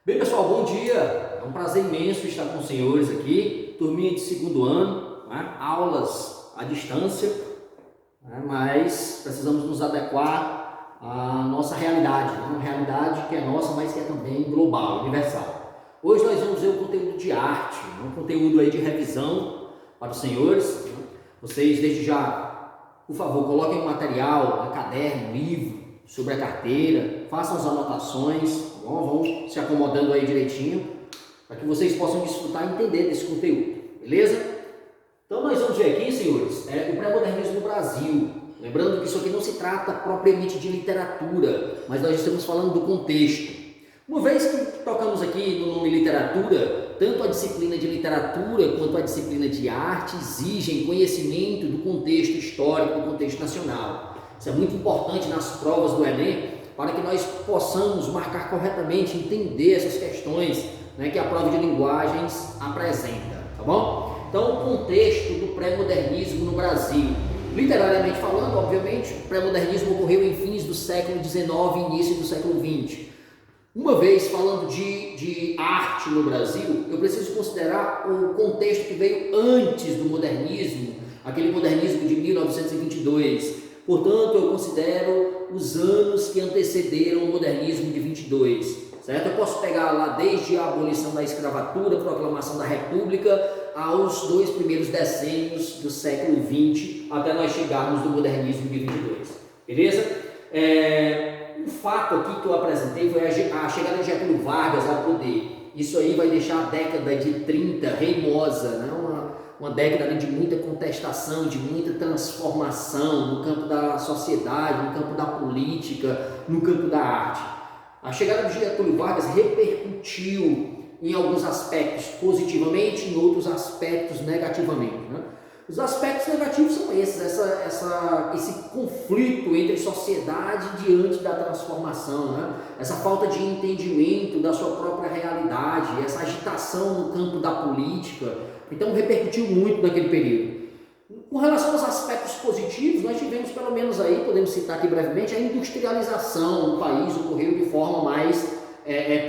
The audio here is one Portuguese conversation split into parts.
Bem, pessoal, bom dia. É um prazer imenso estar com os senhores aqui. Turminha de segundo ano, né? Aulas à distância, né? Mas precisamos nos adequar à nossa realidade, né? Uma realidade que é nossa, mas que é também global, universal. Hoje nós vamos ver o conteúdo de arte, né? Um conteúdo aí de revisão para os senhores, né? Vocês, desde já, por favor, coloquem um material, caderno, livro, sobre a carteira, façam as anotações, tá bom? Vão se acomodando aí direitinho, para que vocês possam desfrutar e entender desse conteúdo, beleza? Então nós vamos ver aqui, senhores, o pré-modernismo no Brasil. Lembrando que isso aqui não se trata propriamente de literatura, mas nós estamos falando do contexto. Uma vez que tocamos aqui no nome literatura, tanto a disciplina de literatura quanto a disciplina de arte exigem conhecimento do contexto histórico, do contexto nacional. Isso é muito importante nas provas do Enem, para que nós possamos marcar corretamente, entender essas questões, né, que a prova de linguagens apresenta, tá bom? Então, o contexto do pré-modernismo no Brasil. Literariamente falando, obviamente, o pré-modernismo ocorreu em fins do século XIX e início do século XX. Uma vez falando de arte no Brasil, eu preciso considerar o contexto que veio antes do modernismo, aquele modernismo de 1922. Portanto, eu considero os anos que antecederam o modernismo de 22, certo? Eu posso pegar lá desde a abolição da escravatura, proclamação da República, aos 2 primeiros decênios do século 20, até nós chegarmos no modernismo de 22, beleza? Um fato aqui que eu apresentei foi a chegada de Getúlio Vargas ao poder. Isso aí vai deixar a década de 30 reimosa, né? Uma década de muita contestação, de muita transformação no campo da sociedade, no campo da política, no campo da arte. A chegada de Getúlio Vargas repercutiu em alguns aspectos positivamente, em outros aspectos negativamente, né? Os aspectos negativos são esses, esse conflito entre sociedade diante da transformação, né? Essa falta de entendimento da sua própria realidade, essa agitação no campo da política. Então repercutiu muito naquele período. Com relação aos aspectos positivos, nós tivemos pelo menos aí, podemos citar aqui brevemente, a industrialização no país ocorreu de forma mais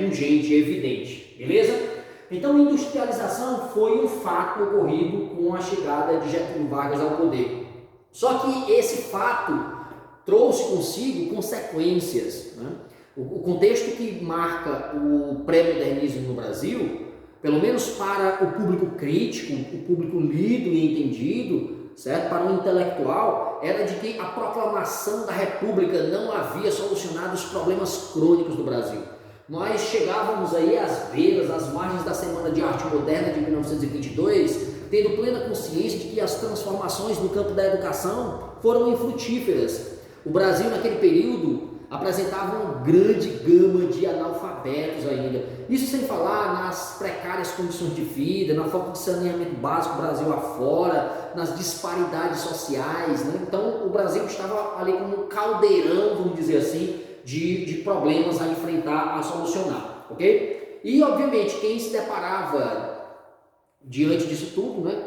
pungente e evidente, beleza? Então a industrialização foi um fato ocorrido com a chegada de Getúlio Vargas ao poder. Só que esse fato trouxe consigo consequências, né? O contexto que marca o pré-modernismo no Brasil, pelo menos para o público crítico, o público lido e entendido, certo? Para o intelectual, era de que a proclamação da República não havia solucionado os problemas crônicos do Brasil. Nós chegávamos aí às beiras, às margens da Semana de Arte Moderna de 1922, tendo plena consciência de que as transformações no campo da educação foram infrutíferas. O Brasil, naquele período, apresentava uma grande gama de analfabetos ainda. Isso sem falar nas precárias condições de vida, na falta de saneamento básico Brasil afora, nas disparidades sociais, né? Então o Brasil estava ali como um caldeirão, vamos dizer assim, de problemas a enfrentar, a solucionar, ok? E obviamente quem se deparava diante disso tudo, né,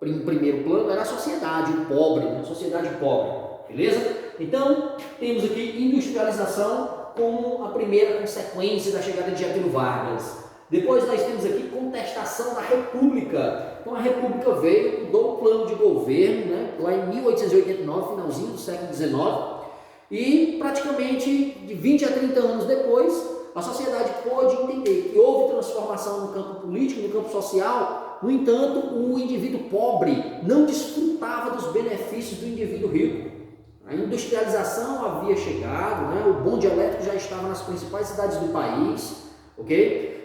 em primeiro plano, era a sociedade, o pobre, né? A sociedade pobre, beleza? Então, temos aqui industrialização como a primeira consequência da chegada de Getúlio Vargas. Depois nós temos aqui contestação da República. Então a República veio, mudou o plano de governo, né, lá em 1889, finalzinho do século XIX, e praticamente de 20 a 30 anos depois, a sociedade pôde entender que houve transformação no campo político, no campo social. No entanto, o indivíduo pobre não desfrutava dos benefícios do indivíduo rico. A industrialização havia chegado, né? O bonde elétrico já estava nas principais cidades do país, ok?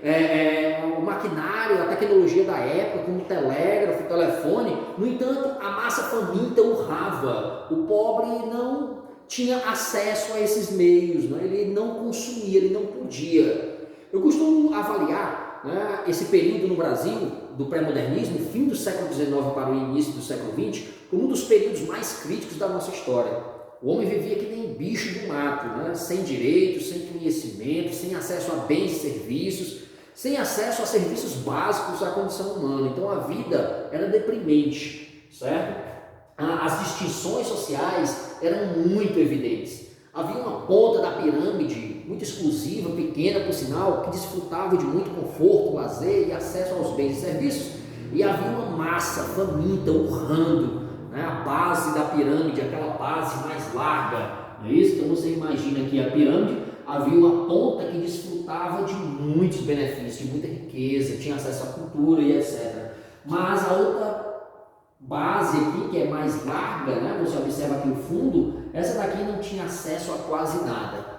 O maquinário, a tecnologia da época, como o telégrafo, o telefone. No entanto, a massa faminta urrava. O pobre não tinha acesso a esses meios, né? Ele não consumia, ele não podia. Eu costumo avaliar, né, esse período no Brasil, do pré-modernismo, fim do século XIX para o início do século XX, como um dos períodos mais críticos da nossa história. O homem vivia que nem bicho do mato, né? Sem direitos, sem conhecimento, sem acesso a bens e serviços, sem acesso a serviços básicos à condição humana. Então a vida era deprimente, certo? As distinções sociais eram muito evidentes. Havia uma ponta da pirâmide muito exclusiva, pequena por sinal, que desfrutava de muito conforto, lazer e acesso aos bens e serviços, e havia uma massa faminta urrando, né, a base da pirâmide, aquela base mais larga, não é isso? Então você imagina que a pirâmide havia uma ponta que desfrutava de muitos benefícios, de muita riqueza, tinha acesso à cultura e etc. Mas a outra base aqui, que é mais larga, né? Você observa aqui o fundo, essa daqui não tinha acesso a quase nada,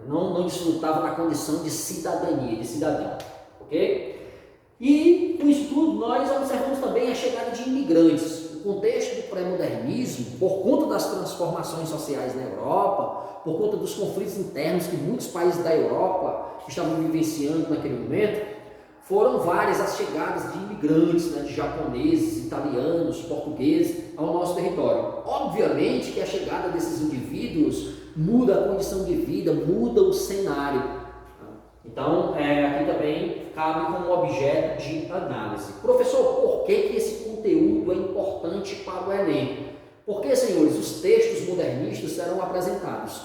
não desfrutava da condição de cidadania, de cidadão, ok? E com isso tudo nós observamos também a chegada de imigrantes. O contexto do pré-modernismo, por conta das transformações sociais na Europa, por conta dos conflitos internos que muitos países da Europa estavam vivenciando naquele momento, foram várias as chegadas de imigrantes, né, de japoneses, italianos, portugueses ao nosso território. Obviamente que a chegada desses indivíduos muda a condição de vida, muda o cenário. Então, aqui também cabe como objeto de análise. Professor, por que esse conteúdo é importante para o Enem? Porque, senhores, os textos modernistas serão apresentados.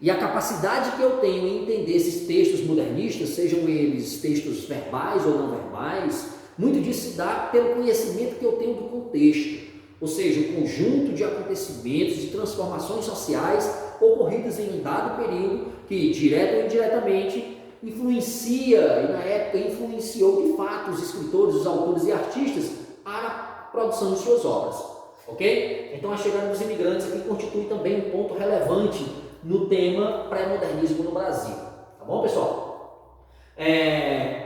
E a capacidade que eu tenho em entender esses textos modernistas, sejam eles textos verbais ou não verbais, muito disso se dá pelo conhecimento que eu tenho do contexto, ou seja, o conjunto de acontecimentos, de transformações sociais ocorridas em um dado período que, direto ou indiretamente, influencia, e na época influenciou de fato os escritores, os autores e artistas a produção de suas obras, ok? Então a chegada dos imigrantes aqui constitui também um ponto relevante no tema pré-modernismo no Brasil, tá bom, pessoal?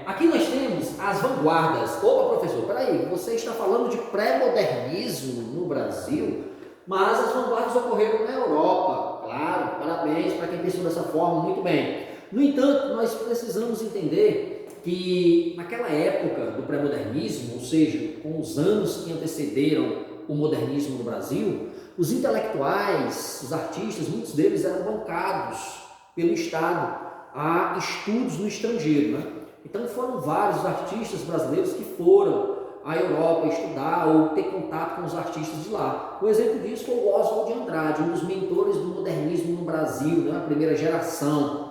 Aqui nós temos as vanguardas. Opa, professor, peraí, você está falando de pré-modernismo no Brasil, mas as vanguardas ocorreram na Europa, claro, parabéns para quem pensou dessa forma, muito bem. No entanto, nós precisamos entender que naquela época do pré-modernismo, ou seja, com os anos que antecederam o modernismo no Brasil, os intelectuais, os artistas, muitos deles eram bancados pelo Estado a estudos no estrangeiro, né? Então foram vários artistas brasileiros que foram à Europa estudar ou ter contato com os artistas de lá. Um exemplo disso foi o Oswald de Andrade, um dos mentores do modernismo no Brasil, né? A primeira geração.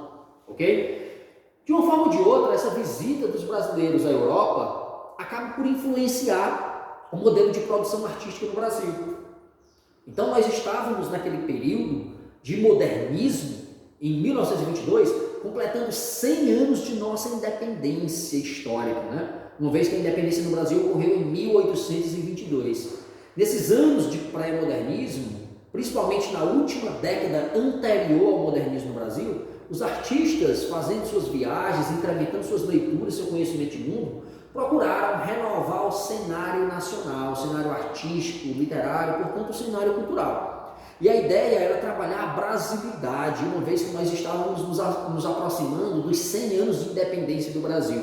Ok? De uma forma ou de outra, essa visita dos brasileiros à Europa acaba por influenciar o modelo de produção artística no Brasil. Então nós estávamos naquele período de modernismo, em 1922, completando 100 anos de nossa independência histórica, né? Uma vez que a independência no Brasil ocorreu em 1822. Nesses anos de pré-modernismo, principalmente na última década anterior ao modernismo no Brasil, os artistas, fazendo suas viagens, incrementando suas leituras, seu conhecimento de mundo, procuraram renovar o cenário nacional, o cenário artístico, literário, portanto o cenário cultural. E a ideia era trabalhar a brasilidade, uma vez que nós estávamos nos aproximando dos 100 anos de independência do Brasil.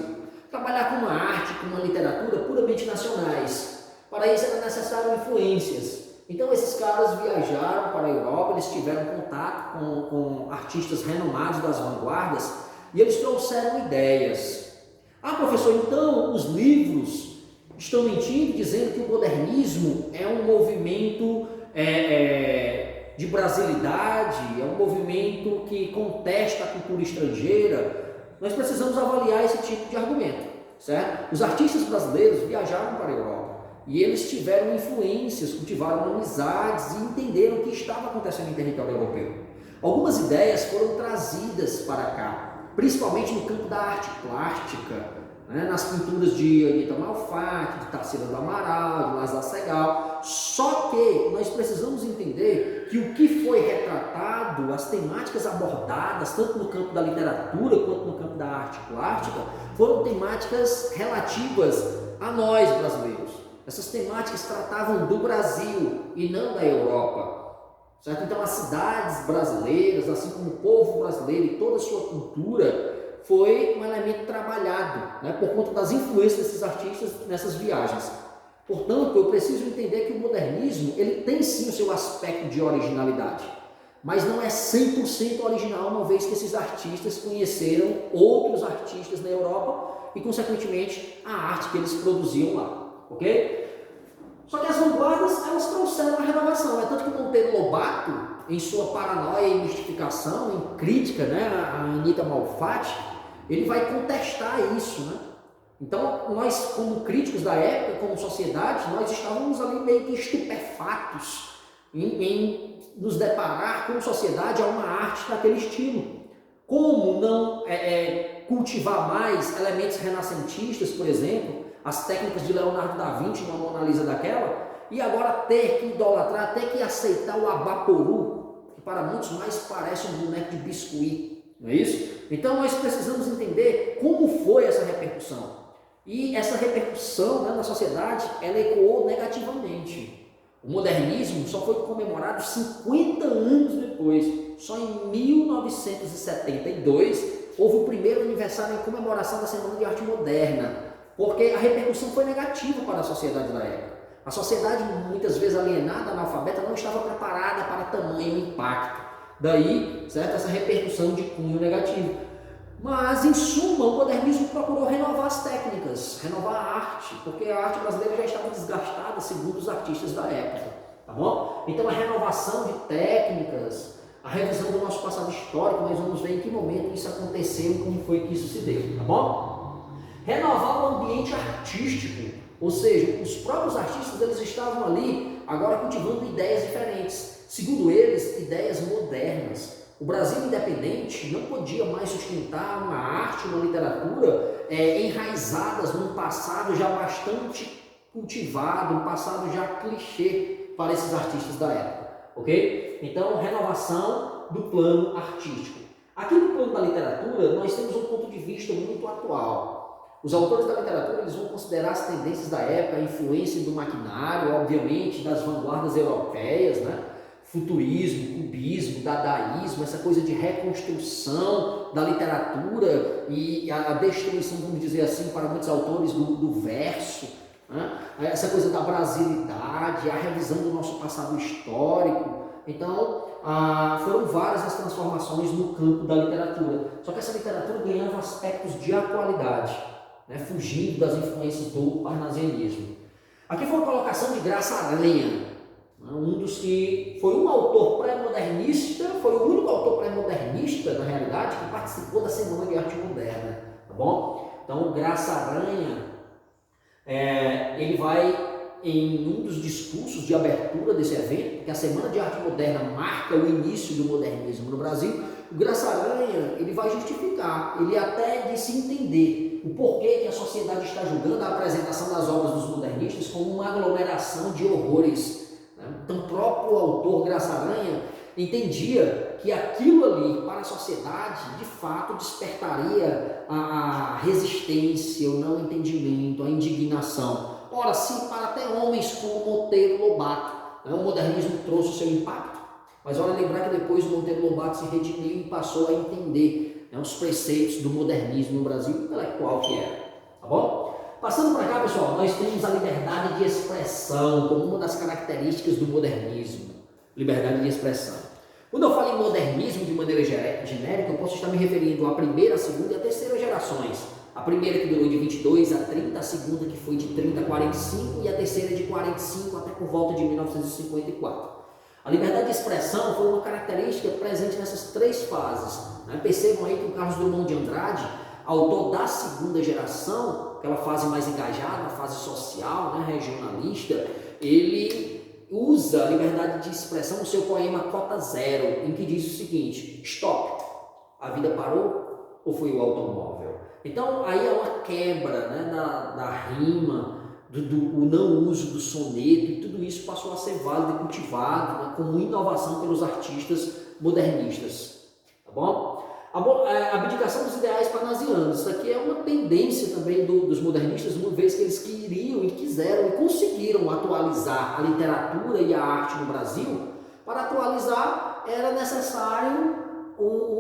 Trabalhar com uma arte, com uma literatura puramente nacionais. Para isso era necessário influências. Então esses caras viajaram para a Europa, eles tiveram contato com artistas renomados das vanguardas e eles trouxeram ideias. Ah, professor, então os livros estão mentindo, dizendo que o modernismo é um movimento de brasilidade, é um movimento que contesta a cultura estrangeira. Nós precisamos avaliar esse tipo de argumento, certo? Os artistas brasileiros viajaram para a Europa. E eles tiveram influências, cultivaram amizades e entenderam o que estava acontecendo em território europeu. Algumas ideias foram trazidas para cá, principalmente no campo da arte plástica, né, nas pinturas de Anita Malfatti, de Tarsila do Amaral, de Lázaro Segall. Só que nós precisamos entender que o que foi retratado, as temáticas abordadas, tanto no campo da literatura quanto no campo da arte plástica, foram temáticas relativas a nós brasileiros. Essas temáticas tratavam do Brasil e não da Europa, certo? Então as cidades brasileiras, assim como o povo brasileiro e toda a sua cultura, foi um elemento trabalhado, né, por conta das influências desses artistas nessas viagens. Portanto, eu preciso entender que o modernismo ele tem sim o seu aspecto de originalidade, mas não é 100% original, uma vez que esses artistas conheceram outros artistas na Europa e, consequentemente, a arte que eles produziam lá. Ok? Só que as vanguardas, elas trouxeram a renovação. É tanto que o Monteiro Lobato, em sua paranoia e mistificação, em crítica, né, a Anita Malfatti, ele vai contestar isso, né? Então, nós, como críticos da época, como sociedade, nós estávamos ali meio que estupefatos em nos deparar como sociedade a uma arte daquele estilo. Como não cultivar mais elementos renascentistas, por exemplo, as técnicas de Leonardo da Vinci, uma Mona Lisa daquela, e agora ter que idolatrar, ter que aceitar o Abaporu, que para muitos mais parece um boneco de biscuit, não é isso? Então nós precisamos entender como foi essa repercussão. E essa repercussão, né, na sociedade, ela ecoou negativamente. O modernismo só foi comemorado 50 anos depois. Só em 1972 houve o primeiro aniversário em comemoração da Semana de Arte Moderna, porque a repercussão foi negativa para a sociedade da época. A sociedade, muitas vezes alienada, analfabeta, não estava preparada para tamanho impacto. Daí, certo, essa repercussão de cunho negativo. Mas, em suma, o modernismo procurou renovar as técnicas, renovar a arte, porque a arte brasileira já estava desgastada, segundo os artistas da época, tá bom? Então, a renovação de técnicas, a revisão do nosso passado histórico, nós vamos ver em que momento isso aconteceu e como foi que isso se deu, tá bom? Renovar o ambiente artístico, ou seja, os próprios artistas, eles estavam ali, agora cultivando ideias diferentes, segundo eles, ideias modernas. O Brasil independente não podia mais sustentar uma arte, uma literatura enraizadas num passado já bastante cultivado, um passado já clichê para esses artistas da época, ok? Então, renovação do plano artístico. Aqui no plano da literatura, nós temos um ponto de vista muito atual. Os autores da literatura, eles vão considerar as tendências da época, a influência do maquinário, obviamente, das vanguardas europeias, né? Futurismo, cubismo, dadaísmo, essa coisa de reconstrução da literatura e a destruição, vamos dizer assim, para muitos autores do verso, né? Essa coisa da brasilidade, a revisão do nosso passado histórico. Então, foram várias as transformações no campo da literatura. Só que essa literatura ganhava aspectos de atualidade, né? Fugindo das influências do parnasianismo. Aqui foi uma colocação de Graça Aranha, um dos que foi um autor pré-modernista, foi o único autor pré-modernista, na realidade, que participou da Semana de Arte Moderna, tá bom? Então, Graça Aranha, ele vai em um dos discursos de abertura desse evento, porque a Semana de Arte Moderna marca o início do modernismo no Brasil. O Graça Aranha, ele vai justificar, ele até disse entender o porquê que a sociedade está julgando a apresentação das obras dos modernistas como uma aglomeração de horrores. Então, o próprio autor Graça Aranha entendia que aquilo ali para a sociedade de fato despertaria a resistência, o não entendimento, a indignação. Ora, sim, para até homens como Monteiro Lobato, né? O modernismo trouxe o seu impacto, mas olha, lembrar que depois o Monteiro Lobato se redimiu e passou a entender, né, os preceitos do modernismo no Brasil intelectual que era, tá bom? Passando para cá, pessoal, nós temos a liberdade de expressão como uma das características do modernismo. Liberdade de expressão. Quando eu falo em modernismo de maneira genérica, eu posso estar me referindo à primeira, à segunda e à terceira gerações. A primeira que durou de 22 a 30, a segunda que foi de 30 a 45 e a terceira de 45 até por volta de 1954. A liberdade de expressão foi uma característica presente nessas três fases, né? Percebam aí que o Carlos Drummond de Andrade, autor da segunda geração, aquela fase mais engajada, a fase social, né, regionalista, ele usa a liberdade de expressão no seu poema Cota Zero, em que diz o seguinte: stop, a vida parou ou foi o automóvel? Então aí é uma quebra, né, da rima, o não uso do soneto, e tudo isso passou a ser válido e cultivado, né, como inovação pelos artistas modernistas, tá bom? A abdicação dos ideais parnasianos, isso aqui é uma tendência também dos modernistas, uma vez que eles queriam e quiseram e conseguiram atualizar a literatura e a arte no Brasil. Para atualizar era necessário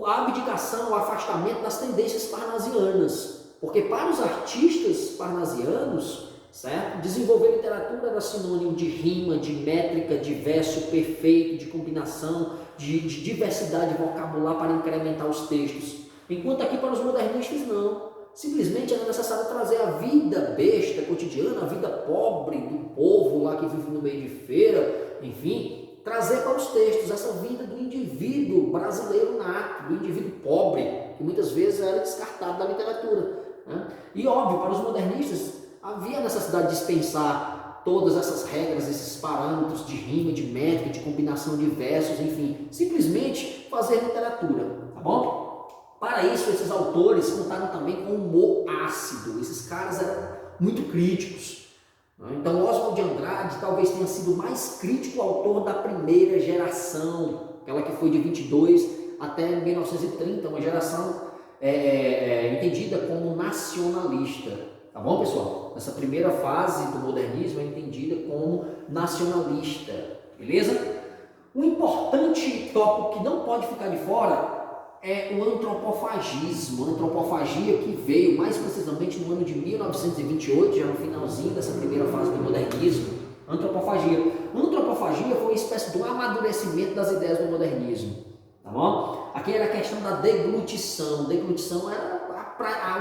a abdicação, o afastamento das tendências parnasianas, porque para os artistas parnasianos, certo? Desenvolver literatura era sinônimo de rima, de métrica, de verso perfeito, de combinação, de diversidade vocabular para incrementar os textos. Enquanto aqui para os modernistas não. simplesmente era necessário trazer a vida besta, cotidiana, a vida pobre do povo lá que vive no meio de feira, enfim, trazer para os textos essa vida do indivíduo brasileiro nato, do indivíduo pobre, que muitas vezes era descartado da literatura, né? E óbvio, para os modernistas havia necessidade de dispensar todas essas regras, esses parâmetros de rima, de métrica, de combinação de versos, enfim, simplesmente fazer literatura, tá bom? Para isso, esses autores contaram também com humor ácido, esses caras eram muito críticos. Então, Oswald de Andrade talvez tenha sido o mais crítico autor da primeira geração, aquela que foi de 22 até 1930, uma geração entendida como nacionalista. Tá bom, pessoal? Essa primeira fase do modernismo é entendida como nacionalista, beleza? Um importante tópico que não pode ficar de fora é o antropofagismo, a antropofagia que veio mais precisamente no ano de 1928, já no finalzinho dessa primeira fase do modernismo. Antropofagia. Antropofagia foi uma espécie de um amadurecimento das ideias do modernismo, tá bom? Aqui era a questão da deglutição. Deglutição era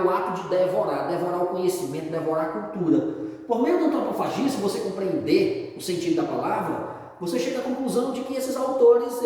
o ato de devorar o conhecimento, devorar a cultura. Por meio do antropofagismo, você compreender o sentido da palavra, você chega à conclusão de que esses autores,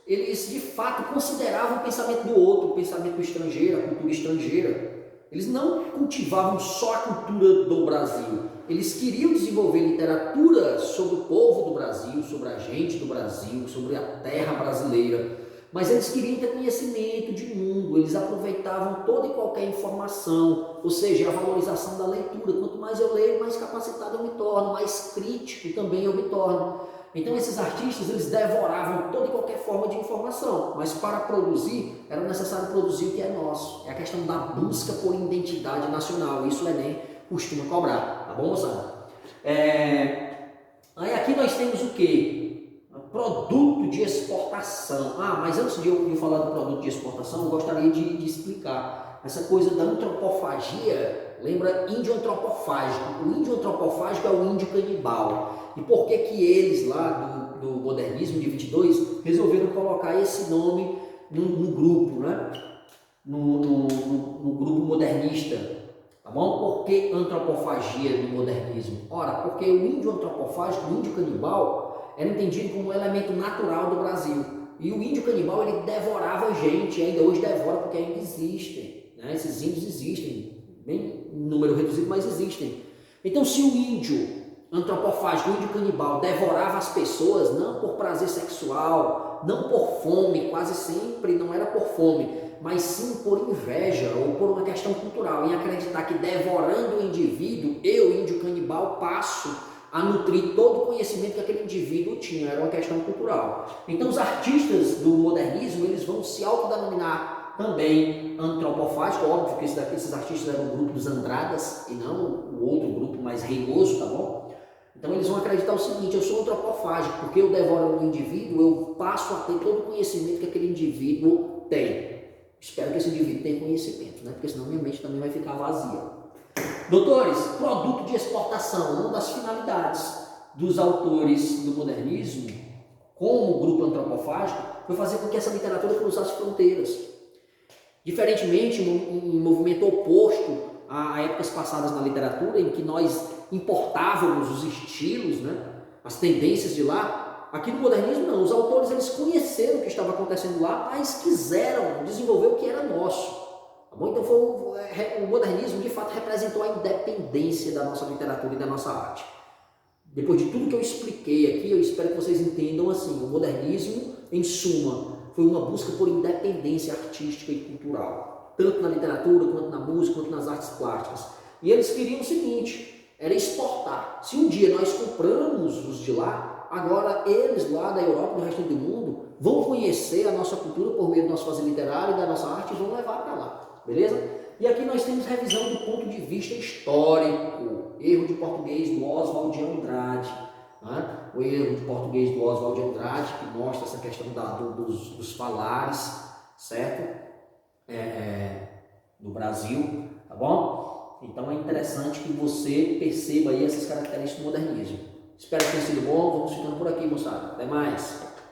eles de fato consideravam o pensamento do outro, o pensamento estrangeiro, a cultura estrangeira. Eles não cultivavam só a cultura do Brasil, eles queriam desenvolver literatura sobre o povo do Brasil, sobre a gente do Brasil, sobre a terra brasileira, mas eles queriam ter conhecimento de mundo, eles aproveitavam toda e qualquer informação, ou seja, a valorização da leitura. Quanto mais eu leio, mais capacitado eu me torno, mais crítico também eu me torno. Então esses artistas, eles devoravam toda e qualquer forma de informação, mas para produzir, era necessário produzir o que é nosso. É a questão da busca por identidade nacional, isso o Enem costuma cobrar, tá bom, moçada? Aí aqui nós temos o quê? Produto de exportação. Mas antes de eu falar do produto de exportação, eu gostaria de explicar essa coisa da antropofagia. Lembra índio antropofágico? O índio antropofágico é o índio canibal. E por que que eles lá do modernismo de 22 resolveram colocar esse nome no grupo, né? No grupo modernista, tá bom? Por que antropofagia no modernismo? Ora, porque o índio antropofágico, o índio canibal, era entendido como um elemento natural do Brasil. E o índio canibal, ele devorava gente, ainda hoje devora porque ainda existem, né? Esses índios existem, bem em número reduzido, mas existem. Então, se o índio antropofágico, o índio canibal, devorava as pessoas, não por prazer sexual, não por fome, quase sempre não era por fome, mas sim por inveja ou por uma questão cultural, em acreditar que devorando o indivíduo, eu, índio canibal, passo a nutrir todo o conhecimento que aquele indivíduo tinha, era uma questão cultural. Então os artistas do modernismo, eles vão se autodenominar também antropofágico, óbvio que esses artistas eram o grupo dos Andradas e não o outro grupo mais reinoso, tá bom? Então eles vão acreditar o seguinte: eu sou antropofágico, porque eu devoro um indivíduo, eu passo a ter todo o conhecimento que aquele indivíduo tem. Espero que esse indivíduo tenha conhecimento, né? Porque senão minha mente também vai ficar vazia. Doutores, produto de exportação, uma das finalidades dos autores do modernismo, como grupo antropofágico, foi fazer com que essa literatura cruzasse fronteiras. Diferentemente, em movimento oposto a épocas passadas na literatura, em que nós importávamos os estilos, né, as tendências de lá, aqui no modernismo não. Os autores, eles conheceram o que estava acontecendo lá, mas quiseram desenvolver o que era nosso. Tá bom? Então o modernismo de fato representou a independência da nossa literatura e da nossa arte. Depois de tudo que eu expliquei aqui, eu espero que vocês entendam assim: o modernismo, em suma, foi uma busca por independência artística e cultural, tanto na literatura, quanto na música, quanto nas artes plásticas. E eles queriam o seguinte: era exportar. Se um dia nós compramos os de lá, agora eles lá da Europa e do resto do mundo vão conhecer a nossa cultura por meio do nosso fazer literário e da nossa arte e vão levar para lá, beleza? E aqui nós temos revisão do ponto de vista histórico, erro de português do Oswald de Andrade, né? O erro de português do Oswald de Andrade, que mostra essa questão dos falares, certo? Do Brasil, tá bom? Então é interessante que você perceba aí essas características do modernismo. Espero que tenha sido bom, vamos ficando por aqui, moçada. Até mais!